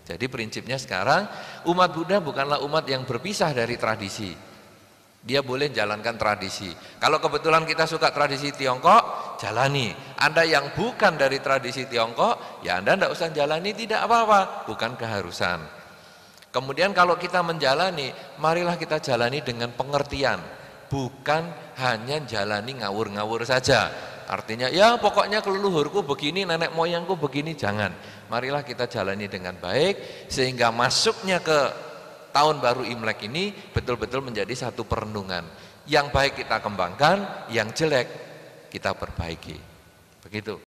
Jadi prinsipnya sekarang umat Buddha bukanlah umat yang berpisah dari tradisi. Dia boleh jalankan tradisi. Kalau kebetulan kita suka tradisi Tiongkok, jalani. Anda yang bukan dari tradisi Tiongkok, ya Anda tidak usah jalani, tidak apa-apa, bukan keharusan. Kemudian kalau kita menjalani, marilah kita jalani dengan pengertian, bukan hanya jalani ngawur-ngawur saja. Artinya ya pokoknya leluhurku begini, nenek moyangku begini, jangan. Marilah kita jalani dengan baik sehingga masuknya ke tahun baru Imlek ini betul-betul menjadi satu perenungan. Yang baik kita kembangkan, yang jelek kita perbaiki. Begitu.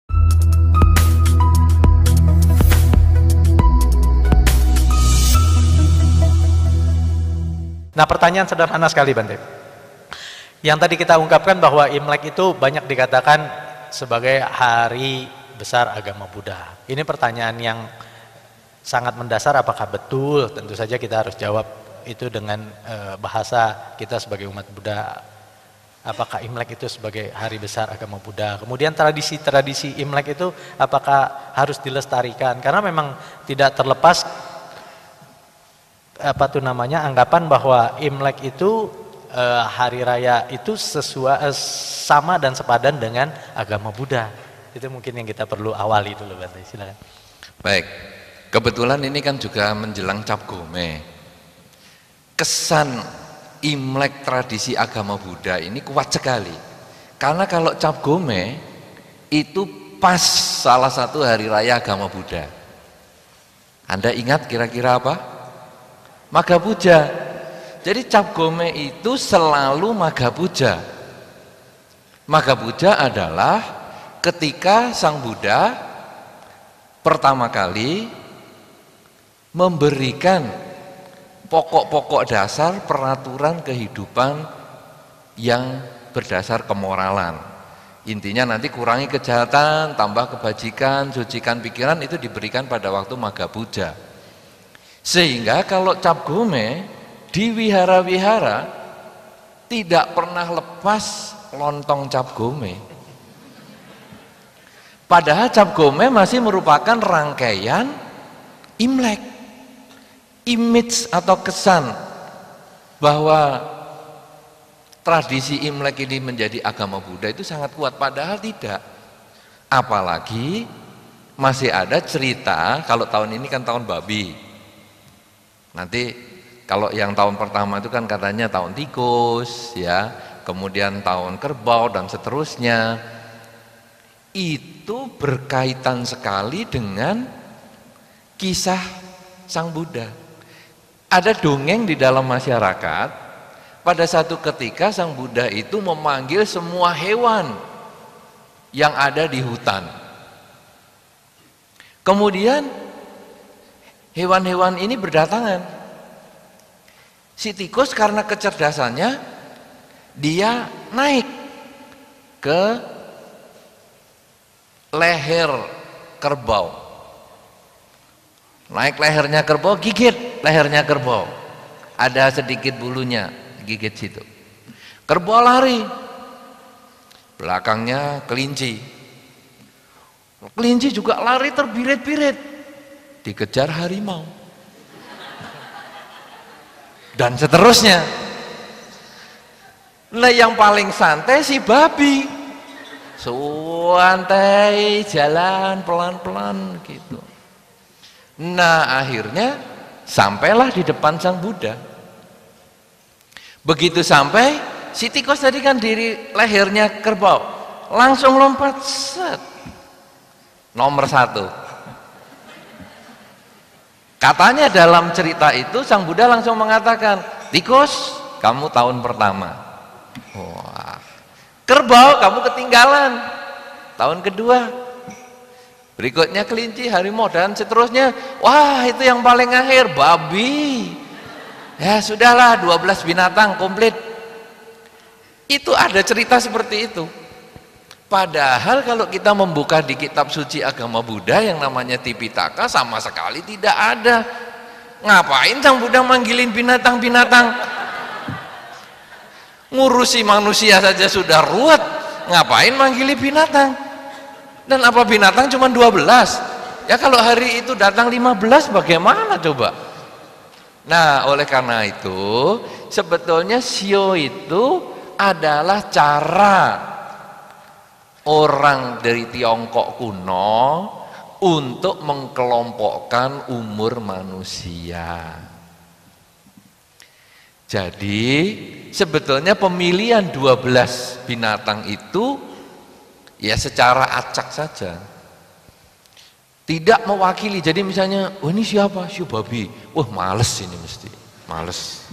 Nah, pertanyaan sederhana sekali, Bante. Yang tadi kita ungkapkan bahwa Imlek itu banyak dikatakan sebagai hari besar agama Buddha. Ini pertanyaan yang sangat mendasar, apakah betul? Tentu saja kita harus jawab itu dengan bahasa kita sebagai umat Buddha. Apakah Imlek itu sebagai hari besar agama Buddha? Kemudian tradisi-tradisi Imlek itu apakah harus dilestarikan? Karena memang tidak terlepas anggapan bahwa Imlek itu hari raya itu sama dan sepadan dengan agama Buddha. Itu mungkin yang kita perlu awali dulu, Bante. Silakan. Baik. Kebetulan ini kan juga menjelang Cap Gome. Kesan Imlek tradisi agama Buddha ini kuat sekali. Karena kalau Cap Gome itu pas salah satu hari raya agama Buddha. Anda ingat kira-kira apa? Magha Puja. Jadi Cap Gome itu selalu Magha Puja. Magha Puja adalah ketika Sang Buddha pertama kali memberikan pokok-pokok dasar peraturan kehidupan yang berdasar kemoralan. Intinya nanti kurangi kejahatan, tambah kebajikan, sucikan pikiran, itu diberikan pada waktu Magha Puja. Sehingga kalau Cap Gome di wihara-wihara tidak pernah lepas lontong Cap Gome. Padahal Cap Gome masih merupakan rangkaian Imlek. Image atau kesan bahwa tradisi Imlek ini menjadi agama Buddha itu sangat kuat, padahal tidak. Apalagi masih ada cerita, kalau tahun ini kan tahun babi. Nanti kalau yang tahun pertama itu kan katanya tahun tikus, ya, kemudian tahun kerbau dan seterusnya. Itu berkaitan sekali dengan kisah Sang Buddha. Ada dongeng di dalam masyarakat, pada satu ketika Sang Buddha itu memanggil semua hewan yang ada di hutan. Kemudian hewan-hewan ini berdatangan. Si tikus karena kecerdasannya, dia naik ke leher kerbau. Naik lehernya kerbau, gigit lehernya kerbau. Ada sedikit bulunya, gigit situ. Kerbau lari. Belakangnya kelinci. Kelinci juga lari terbirit-birit. Dikejar harimau. Dan seterusnya. Nah, yang paling santai si babi. Santai, jalan pelan-pelan gitu. Nah, akhirnya sampailah di depan Sang Buddha. Begitu sampai, si tikus tadi kan di lehernya kerbau, langsung lompat, set. Nomor 1. Katanya dalam cerita itu Sang Buddha langsung mengatakan, tikus, kamu tahun pertama. Wah. Kerbau, kamu ketinggalan. Tahun kedua. Berikutnya kelinci, harimau, dan seterusnya. Wah, itu yang paling akhir, babi. Ya sudahlah, 12 binatang komplit. Itu ada cerita seperti itu. Padahal kalau kita membuka di kitab suci agama Buddha yang namanya Tipitaka, sama sekali tidak ada. Ngapain Sang Buddha manggilin binatang-binatang? Ngurusi manusia saja sudah ruwet, ngapain manggili binatang? Dan apa binatang cuma 12? Ya kalau hari itu datang 15 bagaimana coba? Nah, oleh karena itu sebetulnya shio itu adalah cara orang dari Tiongkok kuno untuk mengkelompokkan umur manusia. Jadi sebetulnya pemilihan 12 binatang itu ya secara acak saja. Tidak mewakili. Jadi misalnya, oh ini siapa? Shio babi. Wah males ini mesti. Males.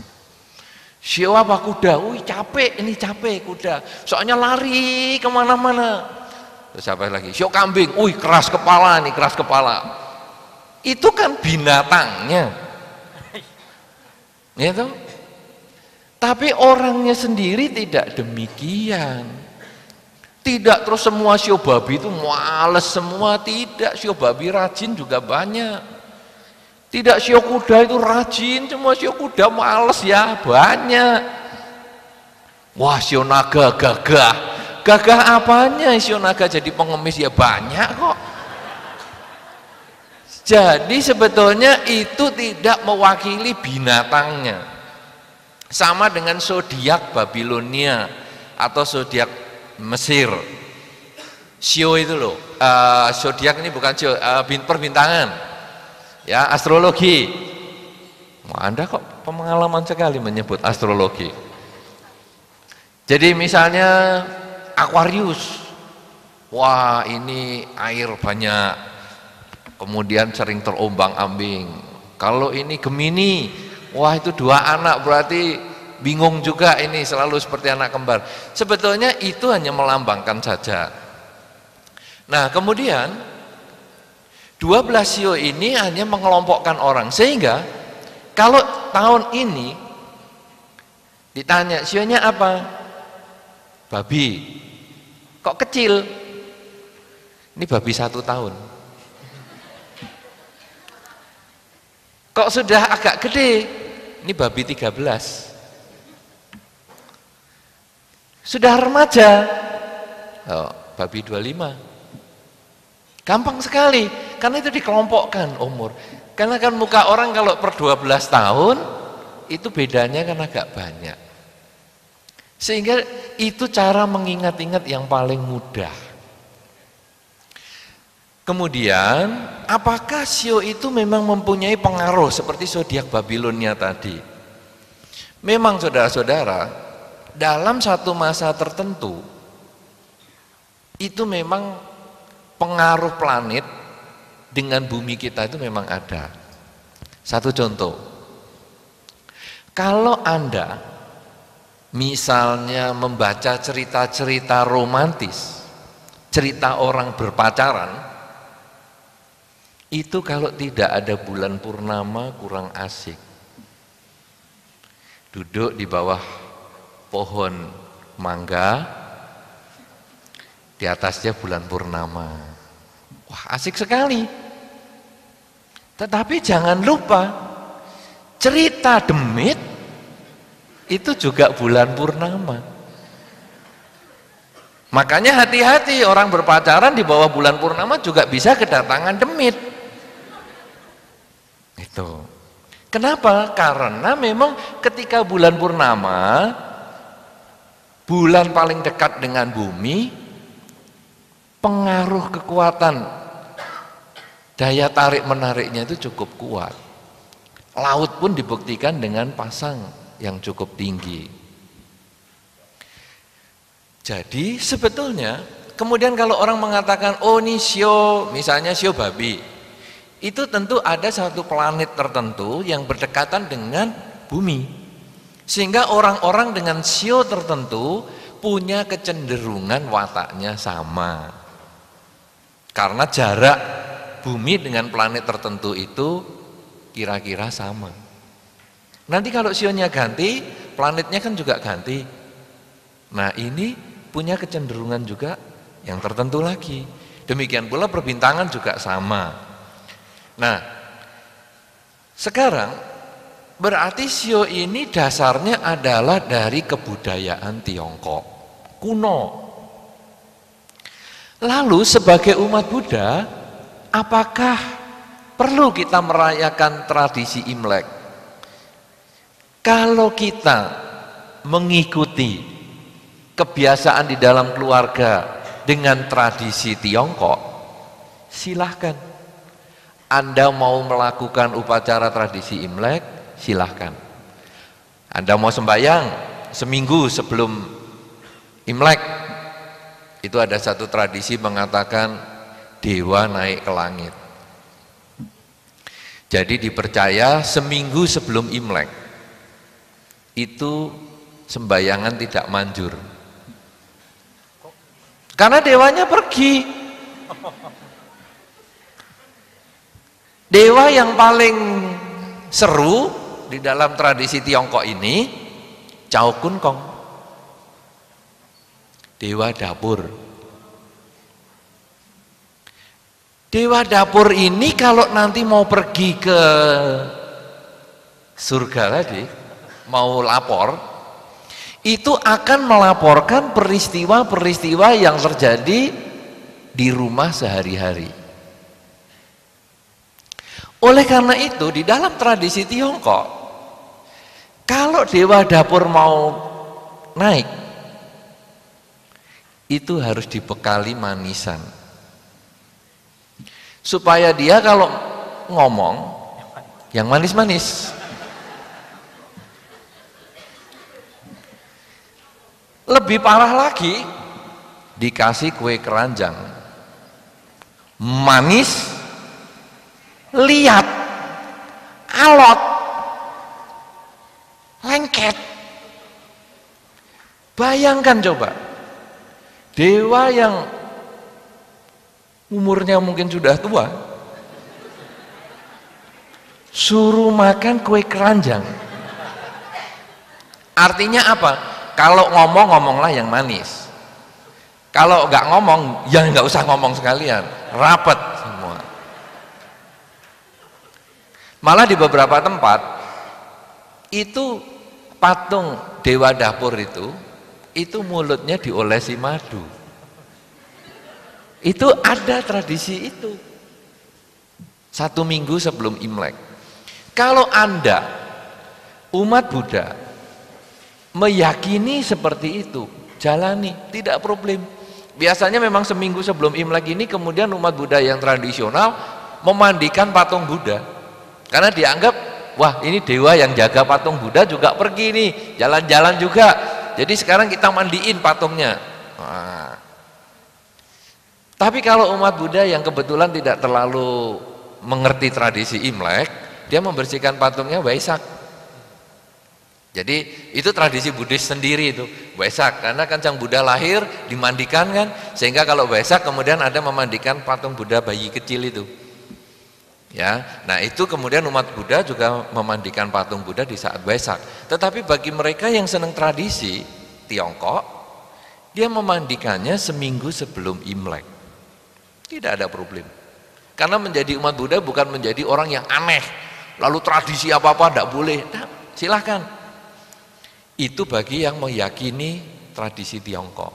Shio apa? Kuda. Wih capek, ini capek kuda. Soalnya lari kemana-mana. Terus apa lagi? Shio kambing. Wih keras kepala nih, keras kepala. Itu kan binatangnya. Gitu. Tapi orangnya sendiri tidak demikian. Tidak terus semua shio babi itu males semua, tidak. Shio babi rajin juga banyak. Tidak shio kuda itu rajin, semua shio kuda males ya banyak. Wah shio naga gagah. Gagah apanya shio naga jadi pengemis ya banyak kok. Jadi sebetulnya itu tidak mewakili binatangnya. Sama dengan zodiak Babilonia atau zodiak Mesir. Shio itu loh, zodiak ini bukan shio, perbintangan, ya astrologi. Anda kok pengalaman sekali menyebut astrologi. Jadi misalnya Aquarius, wah ini air banyak, kemudian sering terombang-ambing. Kalau ini Gemini, wah itu 2 anak berarti bingung juga ini, selalu seperti anak kembar. Sebetulnya itu hanya melambangkan saja. Nah kemudian 12 shio ini hanya mengelompokkan orang, sehingga kalau tahun ini ditanya shio-nya apa? Babi. Kok kecil? Ini babi 1 tahun. Kok sudah agak gede? Ini babi 13. Sudah remaja, oh, babi 25. Gampang sekali, karena itu dikelompokkan umur. Karena kan muka orang kalau per 12 tahun, itu bedanya kan agak banyak. Sehingga itu cara mengingat-ingat yang paling mudah. Kemudian, apakah shio itu memang mempunyai pengaruh seperti zodiak Babilonia tadi? Memang saudara-saudara, dalam satu masa tertentu itu memang pengaruh planet dengan bumi kita itu memang ada. Satu contoh, kalau Anda misalnya membaca cerita-cerita romantis, cerita orang berpacaran, itu kalau tidak ada bulan purnama kurang asik. Duduk di bawah pohon mangga, di atasnya bulan purnama. Wah asik sekali. Tetapi jangan lupa, cerita demit itu juga bulan purnama. Makanya hati-hati, orang berpacaran di bawah bulan purnama juga bisa kedatangan demit. Itu. Kenapa? Karena memang ketika bulan purnama, bulan paling dekat dengan bumi, pengaruh kekuatan daya tarik menariknya itu cukup kuat. Laut pun dibuktikan dengan pasang yang cukup tinggi. Jadi sebetulnya kemudian kalau orang mengatakan oh ini shio, misalnya shio babi, itu tentu ada satu planet tertentu yang berdekatan dengan bumi. Sehingga orang-orang dengan shio tertentu punya kecenderungan wataknya sama. Karena jarak bumi dengan planet tertentu itu kira-kira sama. Nanti kalau shio-nya ganti, planetnya kan juga ganti. Nah ini punya kecenderungan juga yang tertentu lagi. Demikian pula perbintangan juga sama. Nah sekarang berarti shio ini dasarnya adalah dari kebudayaan Tiongkok kuno. Lalu sebagai umat Buddha, apakah perlu kita merayakan tradisi Imlek? Kalau kita mengikuti kebiasaan di dalam keluarga dengan tradisi Tiongkok, silahkan. Anda mau melakukan upacara tradisi Imlek, silahkan. Anda mau sembahyang seminggu sebelum Imlek, itu ada satu tradisi mengatakan dewa naik ke langit. Jadi dipercaya seminggu sebelum Imlek itu sembahyangan tidak manjur, karena dewanya pergi. Dewa yang paling seru di dalam tradisi Tiongkok ini Chow Kun Kong, dewa dapur. Dewa dapur ini kalau nanti mau pergi ke surga tadi, mau lapor, itu akan melaporkan peristiwa-peristiwa yang terjadi di rumah sehari-hari. Oleh karena itu di dalam tradisi Tiongkok, kalau dewa dapur mau naik, itu harus dibekali manisan, supaya dia kalau ngomong yang manis-manis. Lebih parah lagi, dikasih kue keranjang manis, liat, alot, lengket. Bayangkan coba, dewa yang umurnya mungkin sudah tua suruh makan kue keranjang. Artinya apa? Kalau ngomong, ngomonglah yang manis. Kalau nggak ngomong, ya nggak usah ngomong sekalian, rapet semua. Malah di beberapa tempat itu patung dewa dapur itu mulutnya diolesi madu. Itu ada tradisi itu. 1 minggu sebelum Imlek. Kalau Anda umat Buddha meyakini seperti itu, jalani, tidak problem. Biasanya memang seminggu sebelum Imlek ini kemudian umat Buddha yang tradisional memandikan patung Buddha, karena dianggap, wah ini dewa yang jaga patung Buddha juga pergi nih, jalan-jalan juga, jadi sekarang kita mandiin patungnya. Nah. Tapi kalau umat Buddha yang kebetulan tidak terlalu mengerti tradisi Imlek, dia membersihkan patungnya Waisak. Jadi itu tradisi Buddhis sendiri itu, Waisak, karena kan Sang Buddha lahir dimandikan kan, sehingga kalau Waisak kemudian ada memandikan patung Buddha bayi kecil itu. Ya, nah itu kemudian umat Buddha juga memandikan patung Buddha di saat Waisak. Tetapi bagi mereka yang senang tradisi Tiongkok, dia memandikannya seminggu sebelum Imlek. Tidak ada problem. Karena menjadi umat Buddha bukan menjadi orang yang aneh, lalu tradisi apa-apa tidak boleh. Nah, silahkan. Itu bagi yang meyakini tradisi Tiongkok.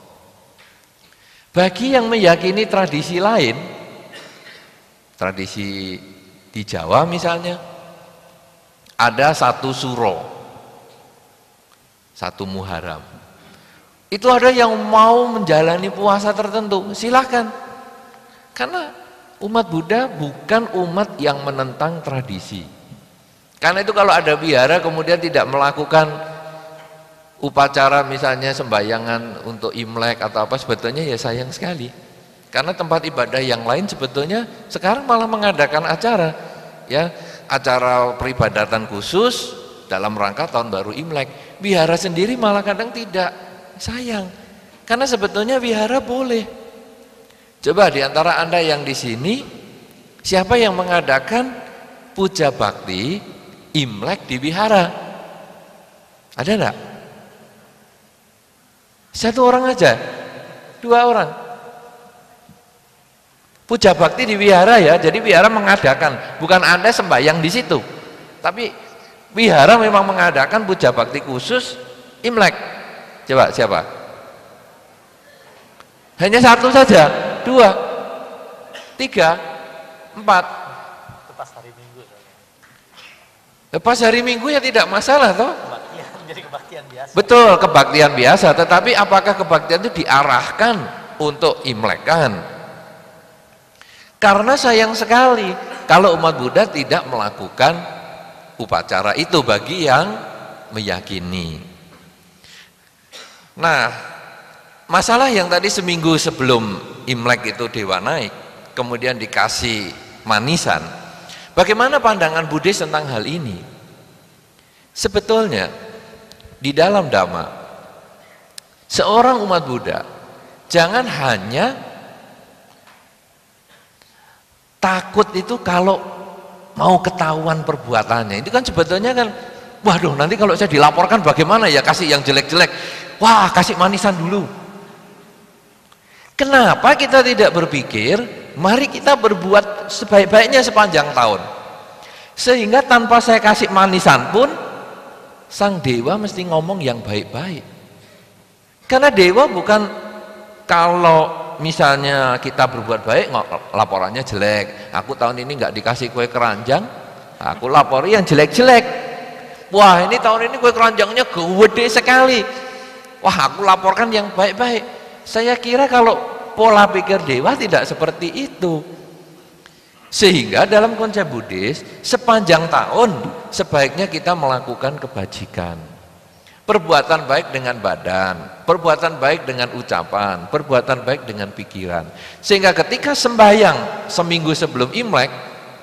Bagi yang meyakini tradisi lain, tradisi di Jawa misalnya, ada satu suro, satu Muharram. Itu ada yang mau menjalani puasa tertentu, silahkan. Karena umat Buddha bukan umat yang menentang tradisi. Karena itu kalau ada wihara kemudian tidak melakukan upacara misalnya sembahyangan untuk Imlek atau apa, sebetulnya ya sayang sekali. Karena tempat ibadah yang lain sebetulnya sekarang malah mengadakan acara, ya, acara peribadatan khusus dalam rangka tahun baru Imlek. Wihara sendiri malah kadang tidak, sayang. Karena sebetulnya wihara boleh. Coba di antara Anda yang di sini, siapa yang mengadakan puja bakti Imlek di wihara? Ada enggak? Satu orang aja, 2 orang. Puja bakti di wihara ya, jadi wihara mengadakan, bukan Anda sembahyang di situ. Tapi wihara memang mengadakan puja bakti khusus Imlek. Coba siapa? Hanya 1 saja, 2, 3. 4. Itu pas hari Minggu. Pas hari Minggu ya tidak masalah toh. Kebaktian, jadi kebaktian biasa. Betul, kebaktian biasa, tetapi apakah kebaktian itu diarahkan untuk Imlek kan? Karena sayang sekali kalau umat Buddha tidak melakukan upacara itu bagi yang meyakini. Nah, masalah yang tadi seminggu sebelum Imlek itu dewa naik, kemudian dikasih manisan. Bagaimana pandangan Buddhis tentang hal ini? Sebetulnya di dalam Dhamma, seorang umat Buddha jangan hanya takut itu kalau mau ketahuan perbuatannya. Itu kan sebetulnya kan, waduh nanti kalau saya dilaporkan bagaimana ya, kasih yang jelek-jelek. Wah, kasih manisan dulu. Kenapa kita tidak berpikir, mari kita berbuat sebaik-baiknya sepanjang tahun. Sehingga tanpa saya kasih manisan pun, sang dewa mesti ngomong yang baik-baik. Karena dewa bukan kalau misalnya kita berbuat baik, laporannya jelek. Aku tahun ini nggak dikasih kue keranjang, aku lapori yang jelek-jelek. Wah, ini tahun ini kue keranjangnya gede sekali. Wah, aku laporkan yang baik-baik. Saya kira kalau pola pikir dewa tidak seperti itu. Sehingga dalam konsep Buddhis, sepanjang tahun sebaiknya kita melakukan kebajikan. Perbuatan baik dengan badan, perbuatan baik dengan ucapan, perbuatan baik dengan pikiran. Sehingga ketika sembahyang seminggu sebelum Imlek,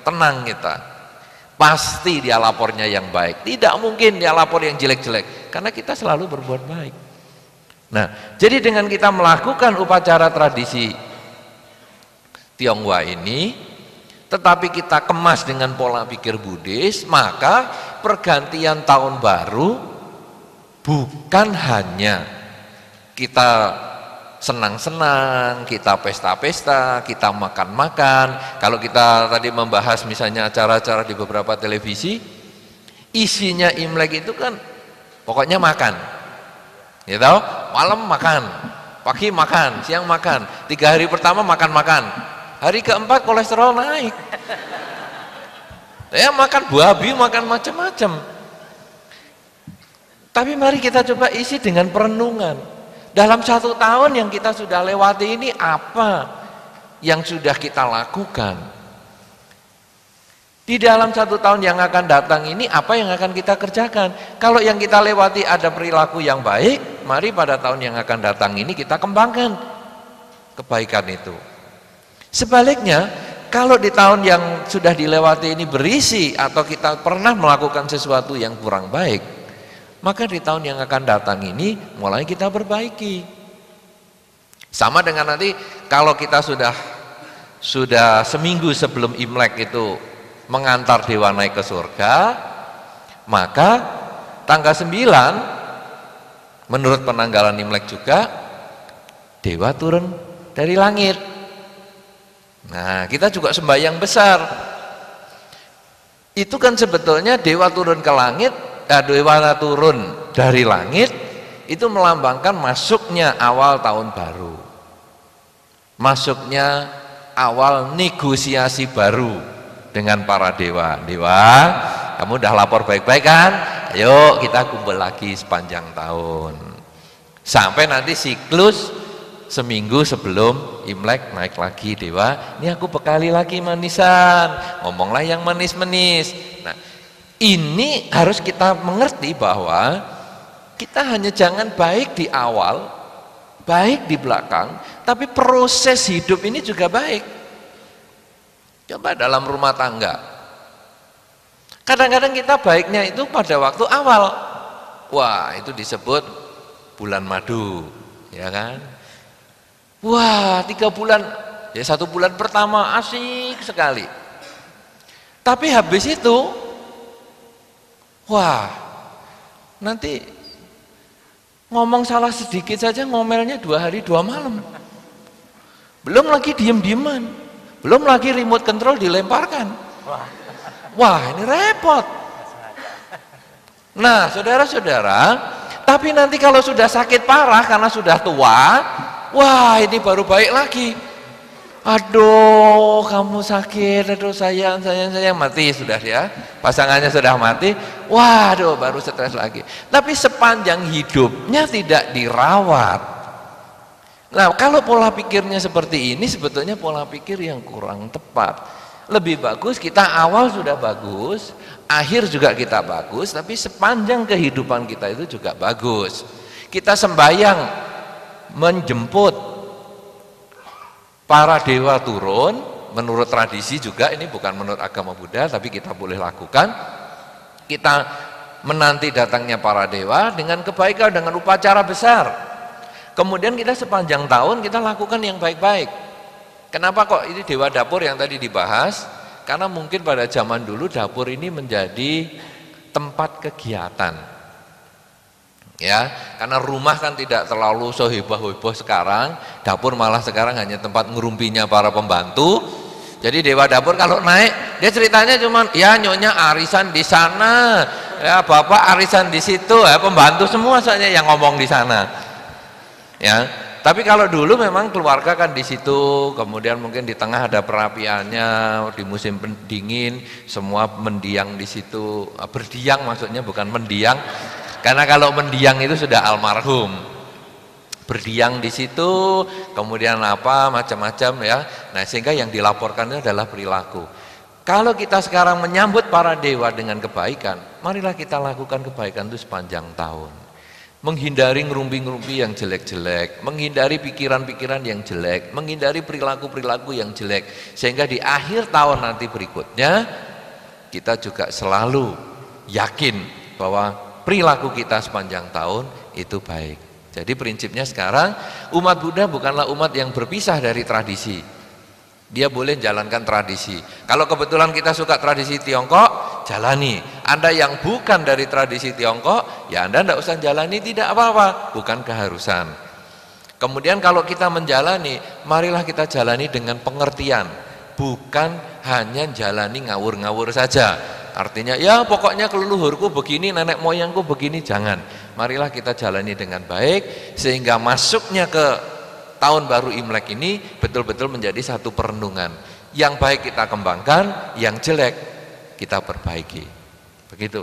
tenang kita. Pasti dia lapornya yang baik. Tidak mungkin dia lapor yang jelek-jelek, karena kita selalu berbuat baik. Nah, jadi dengan kita melakukan upacara tradisi Tionghoa ini, tetapi kita kemas dengan pola pikir Buddhis, maka pergantian tahun baru bukan hanya kita senang-senang, kita pesta-pesta, kita makan-makan. Kalau kita tadi membahas misalnya acara-acara di beberapa televisi, isinya Imlek itu kan pokoknya makan. Ya tahu, malam makan, pagi makan, siang makan, 3 hari pertama makan-makan, hari keempat kolesterol naik. Ya makan babi, makan macam-macam. Tapi mari kita coba isi dengan perenungan. Dalam 1 tahun yang kita sudah lewati ini, apa yang sudah kita lakukan? Di dalam 1 tahun yang akan datang ini, apa yang akan kita kerjakan? Kalau yang kita lewati ada perilaku yang baik, mari pada tahun yang akan datang ini kita kembangkan kebaikan itu. Sebaliknya, kalau di tahun yang sudah dilewati ini berisi atau kita pernah melakukan sesuatu yang kurang baik, maka di tahun yang akan datang ini mulai kita perbaiki. Sama dengan nanti kalau kita sudah seminggu sebelum Imlek itu mengantar dewa naik ke surga, maka tanggal 9 menurut penanggalan Imlek juga dewa turun dari langit. Nah, kita juga sembahyang besar. Itu kan sebetulnya dewa turun ke langit, dewa turun dari langit itu melambangkan masuknya awal tahun baru. Masuknya awal negosiasi baru dengan para dewa. Dewa, kamu udah lapor baik-baik kan? Ayo kita kumpul lagi sepanjang tahun. Sampai nanti siklus seminggu sebelum Imlek naik lagi dewa. Ini aku bekali lagi manisan. Ngomonglah yang manis-manis. Nah, ini harus kita mengerti bahwa kita hanya jangan baik di awal, baik di belakang, tapi proses hidup ini juga baik. Coba dalam rumah tangga, kadang-kadang kita baiknya itu pada waktu awal. Wah, itu disebut bulan madu, ya kan? Wah, 3 bulan, ya 1 bulan pertama asik sekali. Tapi habis itu, wah, nanti ngomong salah sedikit saja ngomelnya 2 hari 2 malam. Belum lagi diem-dieman. Belum lagi remote control dilemparkan. Wah, ini repot. Nah, saudara-saudara, tapi nanti kalau sudah sakit parah karena sudah tua, wah ini baru baik lagi. aduh kamu sakit, aduh sayang, mati sudah ya, pasangannya sudah mati, waduh baru stres lagi. Tapi sepanjang hidupnya tidak dirawat. Nah kalau pola pikirnya seperti ini sebetulnya pola pikir yang kurang tepat. Lebih bagus kita awal sudah bagus, akhir juga kita bagus, tapi sepanjang kehidupan kita itu juga bagus. Kita sembahyang menjemput para dewa turun, menurut tradisi juga, ini bukan menurut agama Buddha, tapi kita boleh lakukan. Kita menanti datangnya para dewa dengan kebaikan, dengan upacara besar. Kemudian kita sepanjang tahun kita lakukan yang baik-baik. Kenapa kok ini dewa dapur yang tadi dibahas? Karena mungkin pada zaman dulu dapur ini menjadi tempat kegiatan. Ya, karena rumah kan tidak terlalu seheboh-heboh sekarang, dapur malah sekarang hanya tempat ngerumpinya para pembantu. Jadi dewa dapur kalau naik, dia ceritanya cuman ya nyonya arisan di sana, ya bapak arisan di situ, ya pembantu semua saja yang ngomong di sana. Ya, tapi kalau dulu memang keluarga kan di situ, kemudian mungkin di tengah ada perapiannya, di musim dingin semua mendiang di situ, berdiang maksudnya bukan mendiang. Karena kalau mendiang itu sudah almarhum, berdiang di situ, kemudian apa macam-macam ya. Nah sehingga yang dilaporkan itu adalah perilaku. Kalau kita sekarang menyambut para dewa dengan kebaikan, marilah kita lakukan kebaikan itu sepanjang tahun. Menghindari ngerumpi-ngerumpi yang jelek-jelek, menghindari pikiran-pikiran yang jelek, menghindari perilaku-perilaku yang jelek, sehingga di akhir tahun nanti berikutnya kita juga selalu yakin bahwa perilaku kita sepanjang tahun itu baik. Jadi prinsipnya sekarang umat Buddha bukanlah umat yang berpisah dari tradisi. Dia boleh jalankan tradisi. Kalau kebetulan kita suka tradisi Tiongkok, jalani. Anda yang bukan dari tradisi Tiongkok, ya Anda tidak usah jalani, tidak apa-apa, bukan keharusan. Kemudian kalau kita menjalani, marilah kita jalani dengan pengertian, bukan hanya jalani ngawur-ngawur saja. Artinya ya pokoknya leluhurku begini, nenek moyangku begini, jangan. Marilah kita jalani dengan baik sehingga masuknya ke tahun baru Imlek ini betul-betul menjadi satu perenungan. Yang baik kita kembangkan, yang jelek kita perbaiki. Begitu.